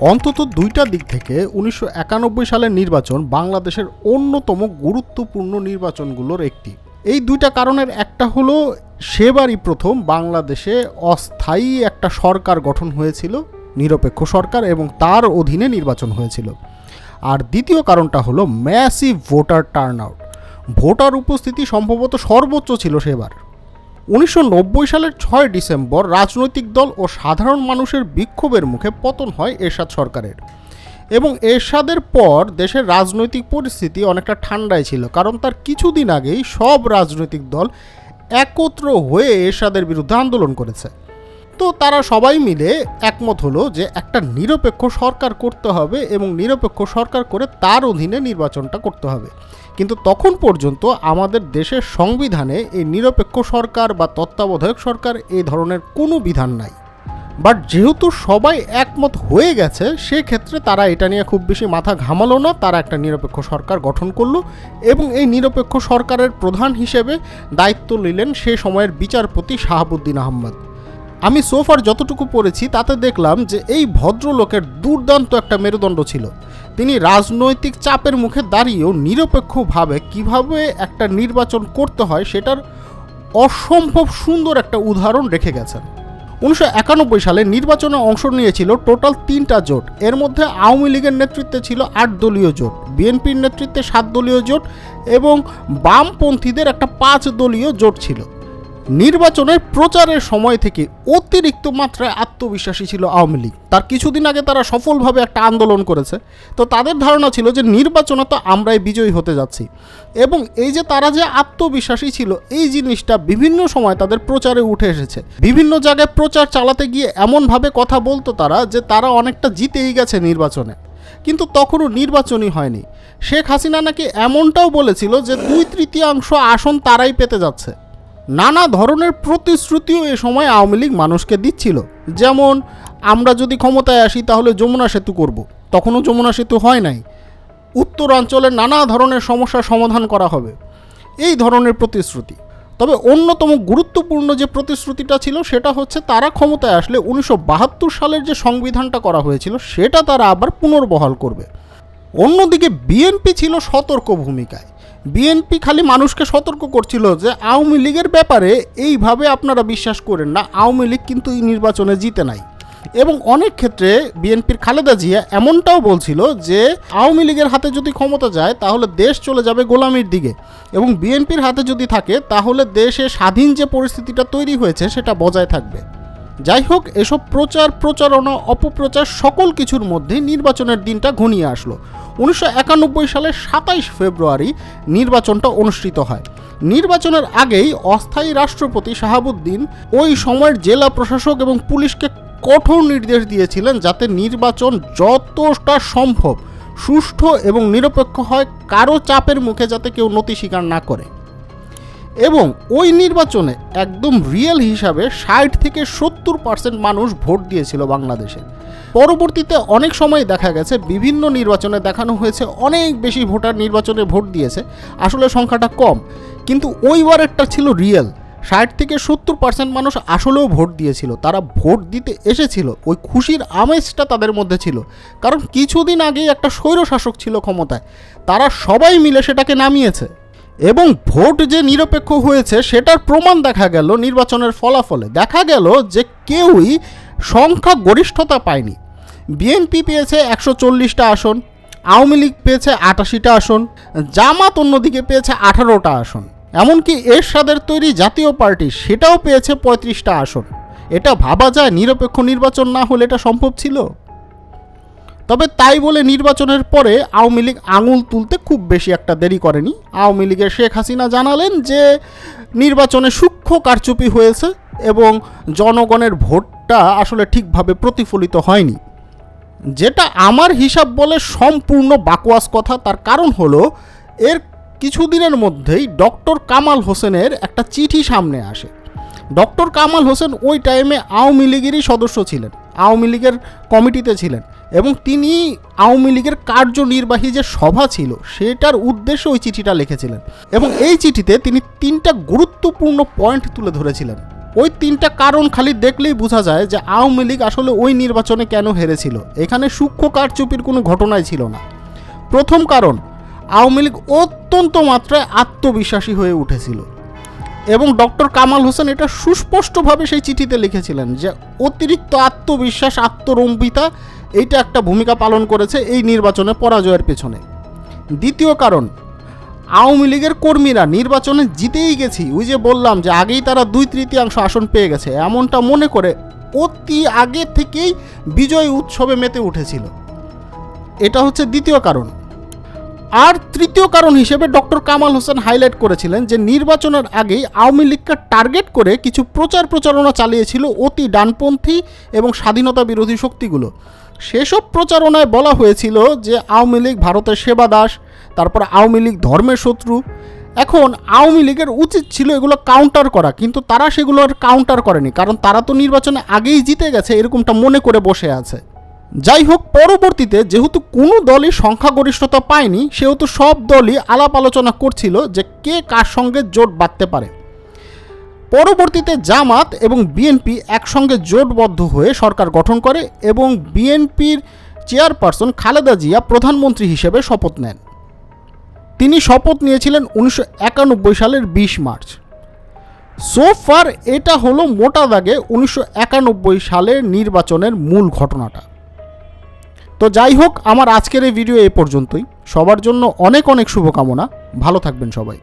অন্তত দুইটা দিক থেকে ১৯৯১ সালের নির্বাচন বাংলাদেশের অন্যতম গুরুত্বপূর্ণ নির্বাচনগুলোর একটি। এই দুইটা কারণের একটা হলো সেবারই প্রথম বাংলাদেশে অস্থায়ী একটা সরকার গঠন হয়েছিল, নিরপেক্ষ সরকার, এবং তার অধীনে নির্বাচন হয়েছিল। আর দ্বিতীয় কারণটা হলো ম্যাসিভ ভোটার টার্নআউট। ভোটার উপস্থিতি সম্ভবত সর্বোচ্চ ছিল সেবার। ১৯৯০ সালের ৬ ডিসেম্বর রাজনৈতিক দল ও সাধারণ মানুষের বিক্ষোভের মুখে পতন হয় এরশাদ সরকারের, এবং এরশাদের পর দেশের রাজনৈতিক পরিস্থিতি অনেকটা ঠান্ডায় ছিল, কারণ তার কিছুদিন আগেই সব রাজনৈতিক দল একত্র হয়ে এরশাদের বিরুদ্ধে আন্দোলন করেছে। তো তারা সবাই মিলে একমত হলো যে একটা নিরপেক্ষ সরকার করতে হবে এবং নিরপেক্ষ সরকার করে তার অধীনে নির্বাচনটা করতে হবে। কিন্তু তখন পর্যন্ত আমাদের দেশের সংবিধানে এই নিরপেক্ষ সরকার বা তত্ত্বাবধায়ক সরকার এই ধরনের কোনো বিধান নাই। বাট যেহেতু সবাই একমত হয়ে গেছে, সেক্ষেত্রে তারা এটা নিয়ে খুব বেশি মাথা ঘামালো না, তারা একটা নিরপেক্ষ সরকার গঠন করলো এবং এই নিরপেক্ষ সরকারের প্রধান হিসেবে দায়িত্ব নিলেন সে সময়ের বিচারপতি শাহাবুদ্দিন আহমদ। আমি সোফার যতটুকু পড়েছি তাতে দেখলাম যে এই ভদ্রলোকের দুর্দান্ত একটা মেরুদণ্ড ছিল। তিনি রাজনৈতিক চাপের মুখে দাঁড়িয়েও নিরপেক্ষভাবে কিভাবে একটা নির্বাচন করতে হয় সেটার অসম্ভব সুন্দর একটা উদাহরণ রেখে গেছেন। ১৯৯১ সালে নির্বাচনে অংশ নিয়েছিল টোটাল ৩টা জোট। এর মধ্যে আওয়ামী লীগের নেতৃত্বে ছিল ৮ দলীয় জোট, বিএনপির নেতৃত্বে ৭ দলীয় জোট এবং বামপন্থীদের একটা ৫ দলীয় জোট ছিল। নির্বাচনের প্রচারের সময় থেকে অতিরিক্ত মাত্রায় আত্মবিশ্বাসী ছিল আওয়ামী লীগ। তার কিছুদিন আগে তারা সফলভাবে একটা আন্দোলন করেছে, তো তাদের ধারণা ছিল যে নির্বাচনে তো আমরাই বিজয়ী হতে যাচ্ছি। এবং এই যে তারা যে আত্মবিশ্বাসী ছিল, এই জিনিসটা বিভিন্ন সময় তাদের প্রচারে উঠে এসেছে। বিভিন্ন জায়গায় প্রচার চালাতে গিয়ে এমনভাবে কথা বলতো তারা যে তারা অনেকটা জিতেই গেছে নির্বাচনে, কিন্তু তখনও নির্বাচনই হয়নি। শেখ হাসিনা নাকি এমনটাও বলেছিল যে ২/৩ আসন তারাই পেতে যাচ্ছে। নানা ধরনের প্রতিশ্রুতিও এ সময় আওয়ামী লীগ মানুষকে দিচ্ছিল, যেমন আমরা যদি ক্ষমতায় আসি তাহলে যমুনা সেতু করব। তখনও যমুনা সেতু হয় নাই। উত্তরাঞ্চলের নানা ধরনের সমস্যার সমাধান করা হবে, এই ধরনের প্রতিশ্রুতি। তবে অন্যতম গুরুত্বপূর্ণ যে প্রতিশ্রুতিটা ছিল সেটা হচ্ছে তারা ক্ষমতায় আসলে ১৯৭২ সালের যে সংবিধানটা করা হয়েছিল সেটা তারা আবার পুনর্বহাল করবে। অন্যদিকে বিএনপি ছিল সতর্ক ভূমিকায়। বিএনপি খালি মানুষকে সতর্ক করছিল যে আওয়ামী লীগের ব্যাপারে এইভাবে আপনারা বিশ্বাস করেন না, আওয়ামী লীগ কিন্তু এই নির্বাচনে জিতে নাই। এবং অনেক ক্ষেত্রে বিএনপির খালেদা জিয়া এমনটাও বলছিল যে আওয়ামী লীগের হাতে যদি ক্ষমতা যায় তাহলে দেশ চলে যাবে গোলামির দিকে, এবং বিএনপির হাতে যদি থাকে তাহলে দেশে স্বাধীন যে পরিস্থিতিটা তৈরি হয়েছে সেটা বজায় থাকবে। যাই হোক, এসব প্রচার প্রচারণা অপপ্রচার সকল কিছুর মধ্যে নির্বাচনের দিনটা ঘনিয়ে আসলো। ১৯৯১ সালের ২৭ ফেব্রুয়ারি নির্বাচনটা অনুষ্ঠিত হয়। নির্বাচনের আগেই অস্থায়ী রাষ্ট্রপতি শাহাবুদ্দিন ওই সময়ের জেলা প্রশাসক এবং পুলিশকে কঠোর নির্দেশ দিয়েছিলেন যাতে নির্বাচন যতটা সম্ভব সুষ্ঠু এবং নিরপেক্ষ হয়, কারো চাপের মুখে যাতে কেউ নতি স্বীকার না করে। এবং ওই নির্বাচনে একদম রিয়েল হিসাবে ৬০ থেকে ৭০% মানুষ ভোট দিয়েছিল বাংলাদেশে। পরবর্তীতে অনেক সময় দেখা গেছে বিভিন্ন নির্বাচনে দেখানো হয়েছে অনেক বেশি ভোটার নির্বাচনে ভোট দিয়েছে, আসলে সংখ্যাটা কম, কিন্তু ওইবারেরটা ছিল রিয়েল। ৬০ থেকে ৭০% মানুষ আসলেও ভোট দিয়েছিল, তারা ভোট দিতে এসেছিল, ওই খুশির আমেজটা তাদের মধ্যে ছিল। কারণ কিছুদিন আগেই একটা স্বৈরশাসক ছিল ক্ষমতায়, তারা সবাই মিলে সেটাকে নামিয়েছে। এবং ভোট যে নিরপেক্ষ হয়েছে সেটার প্রমাণ দেখা গেল নির্বাচনের ফলাফলে। দেখা গেল যে কেউই সংখ্যা গরিষ্ঠতা পায়নি। বিএনপি পেয়েছে ১৪০টা আসন, আওয়ামী লীগ পেয়েছে ৮৮টা আসন, জামাত অন্যদিকে পেয়েছে 18টা আসন, এমনকি এরশাদের তৈরি জাতীয় পার্টি সেটাও পেয়েছে 35টা আসন। এটা ভাবা যায় নিরপেক্ষ নির্বাচন না হলে এটা সম্ভব ছিল? তবে তাই বলে নির্বাচনের পরে আওয়ামী লীগ আঙুল তুলতে খুব বেশি একটা দেরি করেনি। আওয়ামী লীগের শেখ হাসিনা জানালেন যে নির্বাচনে সূক্ষ্ম কারচুপি হয়েছে এবং জনগণের ভোটটা আসলে ঠিকভাবে প্রতিফলিত হয়নি, যেটা আমার হিসাব বলে সম্পূর্ণ বাকওয়াস কথা। তার কারণ হলো এর কিছুদিনের মধ্যেই ডক্টর কামাল হোসেনের একটা চিঠি সামনে আসে। ডক্টর কামাল হোসেন ওই টাইমে আওয়ামী লীগেরই সদস্য ছিলেন, আওয়ামী লীগের কমিটিতে ছিলেন, এবং তিনি আওয়ামী লীগের কার্যনির্বাহী যে সভা ছিল সেটার উদ্দেশ্যে ওই চিঠিটা লিখেছিলেন। এবং এই চিঠিতে তিনি 3টা গুরুত্বপূর্ণ পয়েন্ট তুলে ধরেছিলেন। ওই 3টা কারণ খালি দেখলেই বোঝা যায় যে আওয়ামী লীগ আসলে ওই নির্বাচনে কেন হেরেছিল। এখানে সূক্ষ্ম কারচুপির কোনো ঘটনাই ছিল না। প্রথম কারণ, আওয়ামী লীগ অত্যন্ত মাত্রায় আত্মবিশ্বাসী হয়ে উঠেছিল এবং ডক্টর কামাল হোসেন এটা সুস্পষ্টভাবে সেই চিঠিতে লিখেছিলেন যে অতিরিক্ত আত্মবিশ্বাস, আত্মরম্বিতা এইটা একটা ভূমিকা পালন করেছে এই নির্বাচনে পরাজয়ের পেছনে। দ্বিতীয় কারণ, আওয়ামী লীগের কর্মীরা নির্বাচনে জিতেই গেছি, ওই যে বললাম যে আগেই তারা 2/3 আসন পেয়ে গেছে, এমনটা মনে করে অতি আগে থেকেই বিজয় উৎসবে মেতে উঠেছিল। এটা হচ্ছে দ্বিতীয় কারণ। আর তৃতীয় কারণ হিসেবে ডক্টর কামাল হোসেন হাইলাইট করেছিলেন যে নির্বাচনের আগেই আওয়ামী লীগকে টার্গেট করে কিছু প্রচারণা চালিয়েছিল অতি ডানপন্থী এবং স্বাধীনতা বিরোধী শক্তিগুলো। সেসব প্রচারণায় বলা হয়েছিল যে আওয়ামী লীগ ভারতের সেবাদাস, তারপর আওয়ামী লীগ ধর্মের শত্রু। এখন আওয়ামী লীগের উচিত ছিল এগুলো কাউন্টার করা, কিন্তু তারা সেগুলোর কাউন্টার করেনি, কারণ তারা তো নির্বাচনে আগেই জিতে গেছে এরকমটা মনে করে বসে আছে। যাই হোক, পরবর্তীতে যেহেতু কোনো দলই সংখ্যাগরিষ্ঠতা পায়নি, সেহেতু সব দলই আলাপ আলোচনা করছিল যে কে কার সঙ্গে জোট বাঁধতে পারে। পরবর্তীতে জামাত এবং বিএনপি একসঙ্গে জোটবদ্ধ হয়ে সরকার গঠন করে এবং বিএনপির চেয়ারপারসন খালেদা জিয়া প্রধানমন্ত্রী হিসেবে শপথ নেন। তিনি শপথ নিয়েছিলেন 1991 সালের 20 মার্চ। সো ফার এটা হলো মোটা দাগে 1991 সালের নির্বাচনের মূল ঘটনাটা। তো যাই হোক, আমার আজকের এই ভিডিও এ পর্যন্তই। সবার জন্য অনেক অনেক শুভকামনা। ভালো থাকবেন সবাই।